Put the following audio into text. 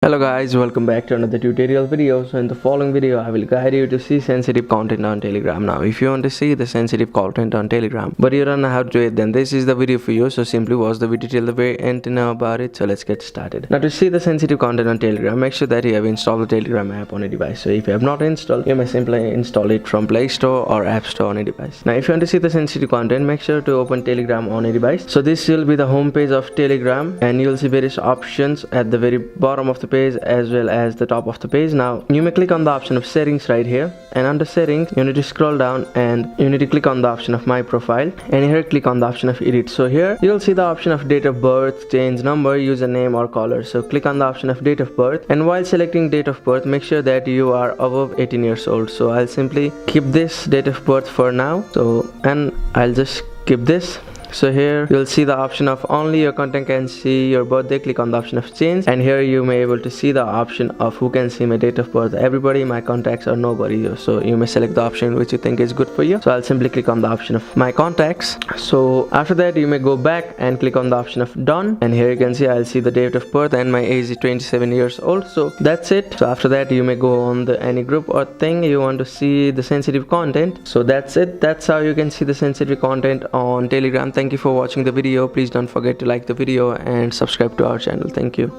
Hello guys, welcome back to another tutorial video. So in the following video I will guide you to see sensitive content on Telegram. Now if you want to see the sensitive content on Telegram but you don't know how to do it, then this is the video for you. So simply watch the video till the very end to know about it. So let's get started. Now to see the sensitive content on Telegram, make sure that you have installed the Telegram app on a device. So if you have not installed, you may simply install it from Play Store or App Store on a device. Now if you want to see the sensitive content, make sure to open Telegram on a device. So this will be the home page of Telegram and you will see various options at the very bottom of the page as well as the top of the page. Now you may click on the option of settings right here, and under settings you need to scroll down and you need to click on the option of my profile, and here click on the option of edit. So here you'll see the option of date of birth, change number, username or color. So click on the option of date of birth, and while selecting date of birth, make sure that you are above 18 years old. So I'll simply keep this date of birth for now, and I'll just keep this. So here you'll see the option of only your content can see your birthday. Click on the option of change, and here you may able to see the option of who can see my date of birth, everybody, my contacts or nobody. So you may select the option which you think is good for you. So I'll simply click on the option of my contacts. So after that you may go back and click on the option of done, and here you can see I'll see the date of birth and my age is 27 years old. So that's it. So after that you may go on the any group or thing you want to see the sensitive content. So that's it. That's how you can see the sensitive content on Telegram. Thank you for watching the video. Please don't forget to like the video and subscribe to our channel. Thank you.